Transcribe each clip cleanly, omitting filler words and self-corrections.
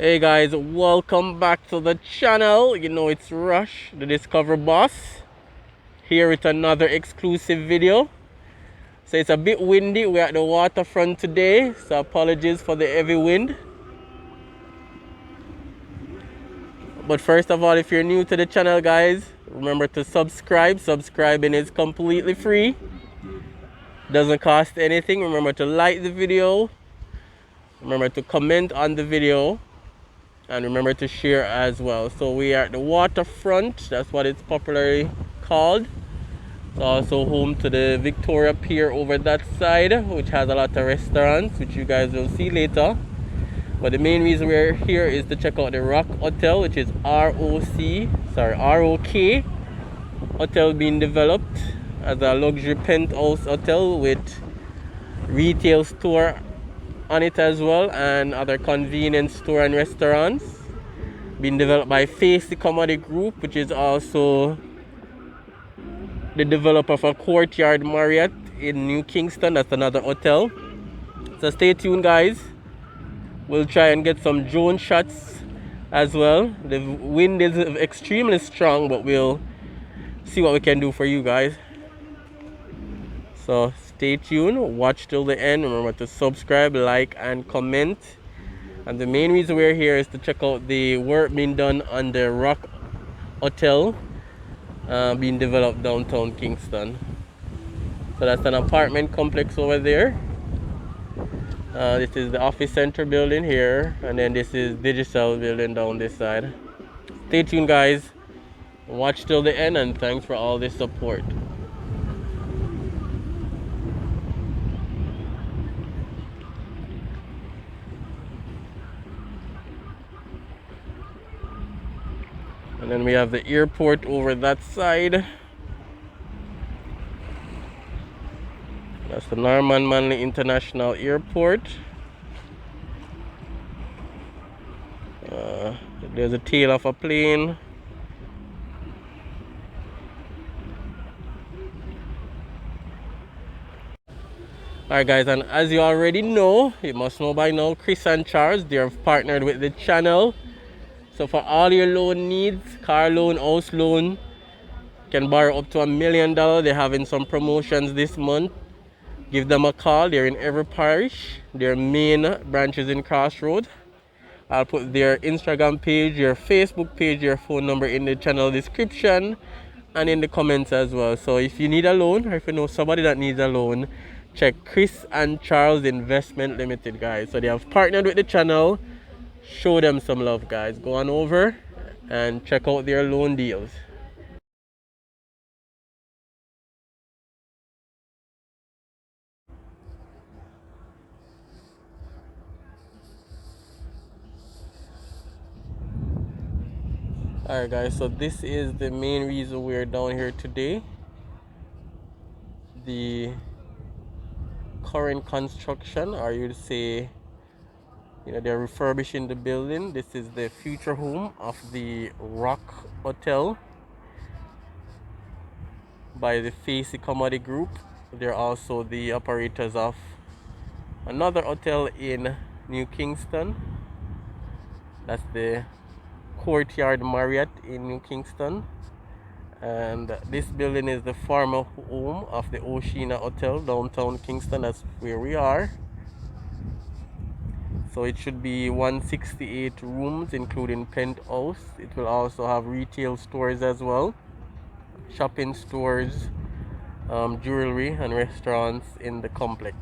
Hey guys, welcome back to the channel. You know it's Rush, the Discover Boss, here with another exclusive video. So it's a bit windy. We're at the waterfront today, so apologies for the heavy wind. But first of all, if you're new to the channel, guys, remember to subscribe. Subscribing is completely free, doesn't cost anything. Remember to like the video, remember to comment on the video, and remember to share as well. So we are at the waterfront, that's what it's popularly called. It's also home to the Victoria Pier over that side, which has a lot of restaurants, which you guys will see later. But the main reason we're here is to check out the Rock Hotel, which is ROK Hotel, being developed as a luxury penthouse hotel with retail store on it as well, and other convenience store and restaurants, being developed by Facey Commodity Group, which is also the developer for Courtyard Marriott in New Kingston. That's another hotel. So stay tuned, guys. We'll try and get some drone shots as well. The wind is extremely strong, but we'll see what we can do for you guys. So stay tuned, watch till the end. Remember to subscribe, like, and comment. And the main reason we're here is to check out the work being done on the Rock Hotel, being developed downtown Kingston. So that's an apartment complex over there. This is the office center building here, and then this is Digicel building down this side. Stay tuned, guys. Watch till the end, and thanks for all the support. And then we have the airport over that side. That's the Norman Manley International Airport. There's a tail of a plane. Alright guys, and as you already know, you must know by now, Kris and Charles, they have partnered with the channel. So for all your loan needs, car loan, house loan, you can borrow up to $1 million. They're having some promotions this month. Give them a call. They're in every parish. Their main branch is in Crossroad. I'll put their Instagram page, your Facebook page, your phone number in the channel description and in the comments as well. So if you need a loan, or if you know somebody that needs a loan, check Kris and Charles Investment Limited, guys. So they have partnered with the channel. Show them some love, guys. Go on over and check out their loan deals. Alright guys, so this is the main reason we're down here today. The current construction, or you'd say, they're refurbishing the building. This is the future home of the Rock Hotel by the Facey Commodity Group. They're also the operators of another hotel in New Kingston. That's the Courtyard Marriott in New Kingston. And this building is the former home of the Oceana Hotel downtown Kingston. That's where we are. So it should be 168 rooms, including penthouse. It will also have retail stores as well, shopping stores, jewelry, and restaurants in the complex.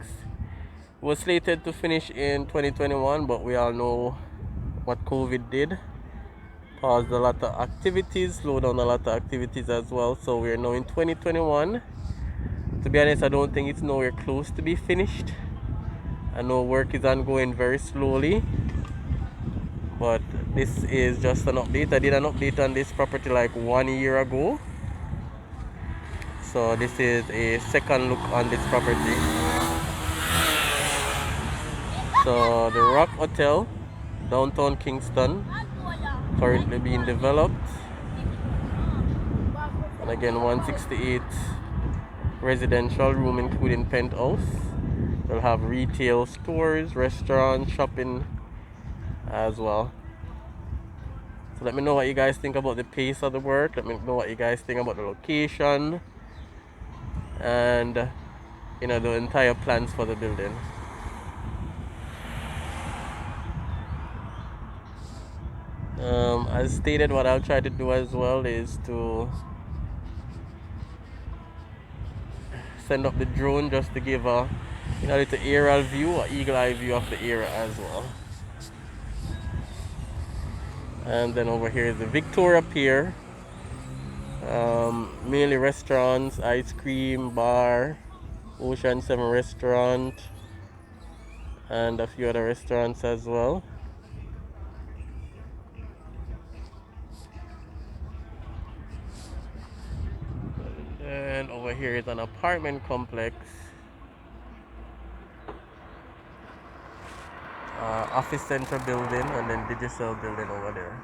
It was slated to finish in 2021, but we all know what COVID did. Paused a lot of activities, slowed down a lot of activities as well. So we're now in 2021. To be honest, I don't think it's nowhere close to be finished. I know work is ongoing very slowly, but this is just an update. I did an update on this property like 1 year ago. So this is a second look on this property. So the Rock Hotel, downtown Kingston, currently being developed. And again, 168 residential room, including penthouse. They'll have retail stores, restaurants, shopping as well. So let me know what you guys think about the pace of the work. Let me know what you guys think about the location and the entire plans for the building. As stated, what I'll try to do as well is to send up the drone just to give a little aerial view, or eagle eye view of the area as well. And then over here is the Victoria Pier. Mainly restaurants, ice cream, bar, Ocean 7 restaurant, and a few other restaurants as well. And over here is an apartment complex, office center building, and then digital building over there.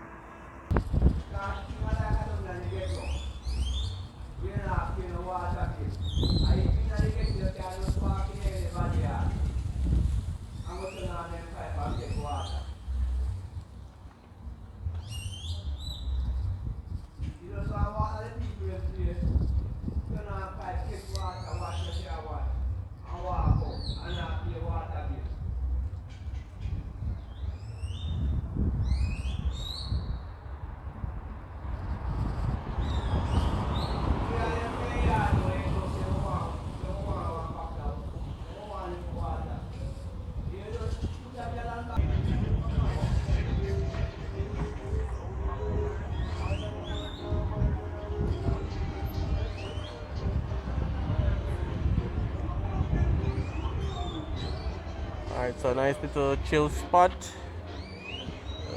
Alright, so nice little chill spot,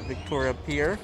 Victoria Pier.